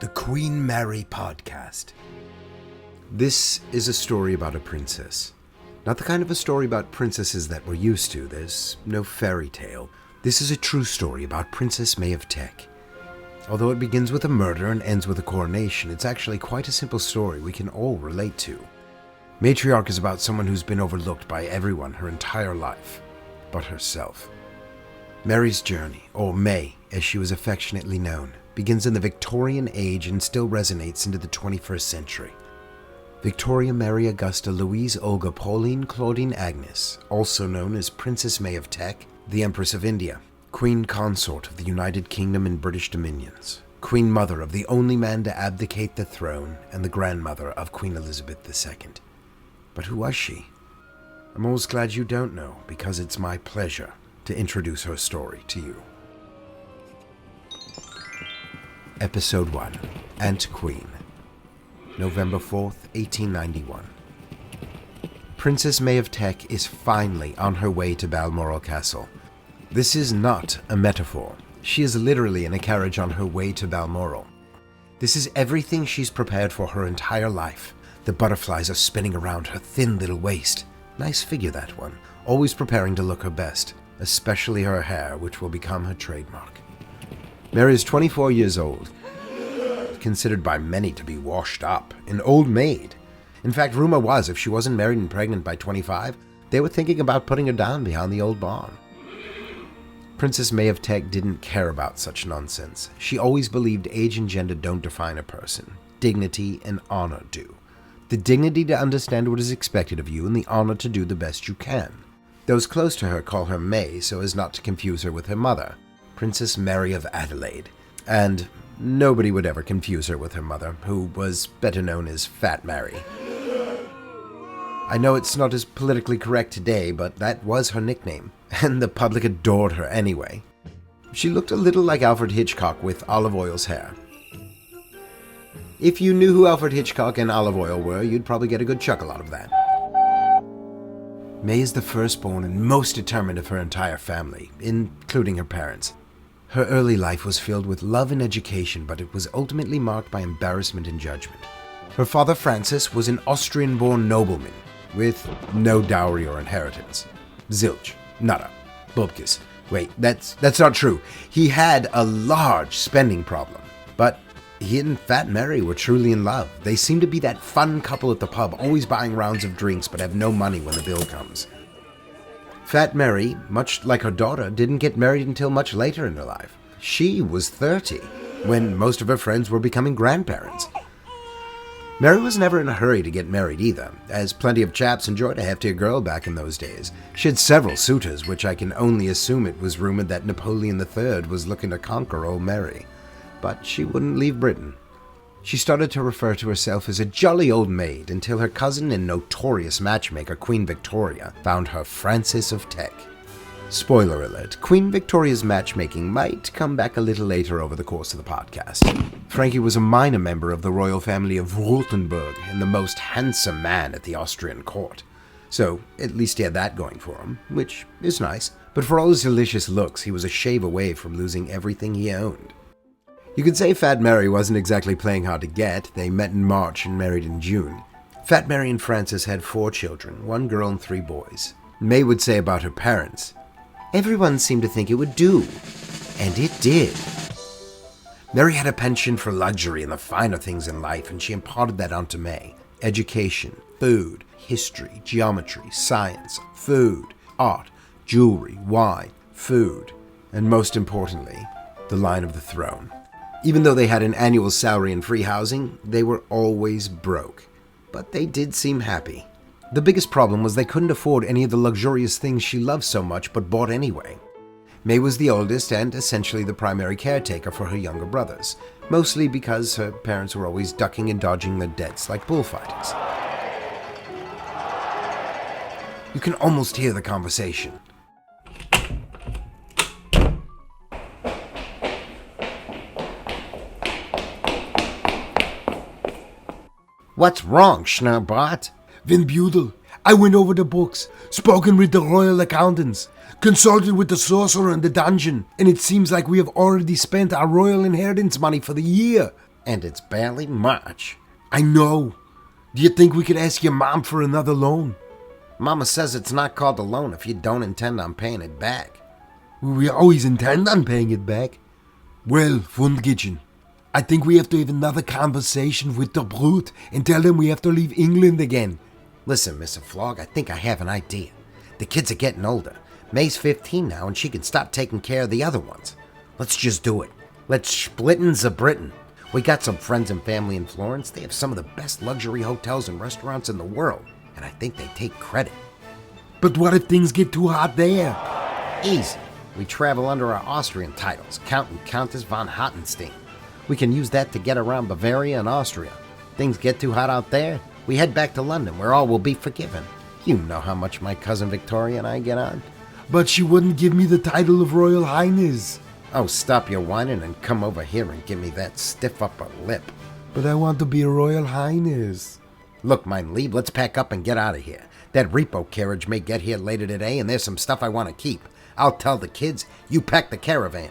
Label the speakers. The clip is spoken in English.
Speaker 1: the Queen Mary podcast. This is a story about a princess. Not the kind of a story about princesses that we're used to. There's no fairy tale. This is a true story about Princess May of Teck. Although it begins with a murder and ends with a coronation, it's actually quite a simple story we can all relate to. Matriarch is about someone who's been overlooked by everyone her entire life, but herself. Mary's journey, or May as she was affectionately known, begins in the Victorian age and still resonates into the 21st century. Victoria Mary Augusta Louise Olga Pauline Claudine Agnes, also known as Princess May of Teck, the Empress of India, Queen Consort of the United Kingdom and British Dominions, Queen Mother of the only man to abdicate the throne, and the grandmother of Queen Elizabeth II. But who was she? I'm always glad you don't know, because it's my pleasure to introduce her story to you. Episode 1, Aunt Queen, November 4th, 1891. Princess May of Teck is finally on her way to Balmoral Castle. This is not a metaphor. She is literally in a carriage on her way to Balmoral. This is everything she's prepared for her entire life. The butterflies are spinning around her thin little waist. Nice figure, that one. Always preparing to look her best, especially her hair, which will become her trademark. Mary is 24 years old, considered by many to be washed up, an old maid. In fact, rumor was if she wasn't married and pregnant by 25, they were thinking about putting her down behind the old barn. Princess May of Teck didn't care about such nonsense. She always believed age and gender don't define a person. Dignity and honor do. The dignity to understand what is expected of you and the honor to do the best you can. Those close to her call her May so as not to confuse her with her mother, Princess Mary of Adelaide, and nobody would ever confuse her with her mother, who was better known as Fat Mary. I know it's not as politically correct today, but that was her nickname, and the public adored her anyway. She looked a little like Alfred Hitchcock with Olive Oil's hair. If you knew who Alfred Hitchcock and Olive Oil were, you'd probably get a good chuckle out of that. May is the firstborn and most determined of her entire family, including her parents. Her early life was filled with love and education, but it was ultimately marked by embarrassment and judgment. Her father, Francis, was an Austrian-born nobleman with no dowry or inheritance. Zilch. Nada. Bubkis. Wait, that's not true. He had a large spending problem, but he and Fat Mary were truly in love. They seemed to be that fun couple at the pub, always buying rounds of drinks but have no money when the bill comes. Fat Mary, much like her daughter, didn't get married until much later in her life. She was 30, when most of her friends were becoming grandparents. Mary was never in a hurry to get married either, as plenty of chaps enjoyed a heftier girl back in those days. She had several suitors, which I can only assume it was rumored that Napoleon III was looking to conquer old Mary. But she wouldn't leave Britain. She started to refer to herself as a jolly old maid until her cousin and notorious matchmaker Queen Victoria found her Frances of Teck. Spoiler alert, Queen Victoria's matchmaking might come back a little later over the course of the podcast. Frankie was a minor member of the royal family of Württemberg and the most handsome man at the Austrian court. So at least he had that going for him, which is nice. But for all his delicious looks, he was a shave away from losing everything he owned. You could say Fat Mary wasn't exactly playing hard to get. They met in March and married in June. Fat Mary and Francis had 4 children, 1 girl and 3 boys. May would say about her parents, "Everyone seemed to think it would do." And it did. Mary had a penchant for luxury and the finer things in life, and she imparted that onto May. Education, food, history, geometry, science, food, art, jewelry, wine, food, and most importantly, the line of the throne. Even though they had an annual salary and free housing, they were always broke. But they did seem happy. The biggest problem was they couldn't afford any of the luxurious things she loved so much but bought anyway. May was the oldest and essentially the primary caretaker for her younger brothers, mostly because her parents were always ducking and dodging their debts like bullfighters. You can almost hear the conversation. What's wrong, Schnurrbart?
Speaker 2: Winbudel, I went over the books, spoken with the royal accountants, consulted with the sorcerer in the dungeon, and it seems like we have already spent our royal inheritance money for the year.
Speaker 1: And it's barely March.
Speaker 2: I know. Do you think we could ask your mom for another loan?
Speaker 1: Mama says it's not called a loan if you don't intend on paying it back.
Speaker 2: We always intend on paying it back. Well, Fundgitchen, I think we have to have another conversation with the brute and tell them we have to leave England again.
Speaker 1: Listen, Mr. Flog, I think I have an idea. The kids are getting older. May's 15 now, and she can stop taking care of the other ones. Let's just do it. Let's splittin's a Britain. We got some friends and family in Florence. They have some of the best luxury hotels and restaurants in the world, and I think they take credit.
Speaker 2: But what if things get too hot there?
Speaker 1: Easy. We travel under our Austrian titles, Count and Countess von Hottenstein. We can use that to get around Bavaria and Austria. Things get too hot out there, we head back to London, where all will be forgiven. You know how much my cousin Victoria and I get on.
Speaker 2: But she wouldn't give me the title of Royal Highness.
Speaker 1: Oh, stop your whining and come over here and give me that stiff upper lip.
Speaker 2: But I want to be a Royal Highness.
Speaker 1: Look, mein Lieb, let's pack up and get out of here. That repo carriage may get here later today, and there's some stuff I want to keep. I'll tell the kids, you pack the caravan.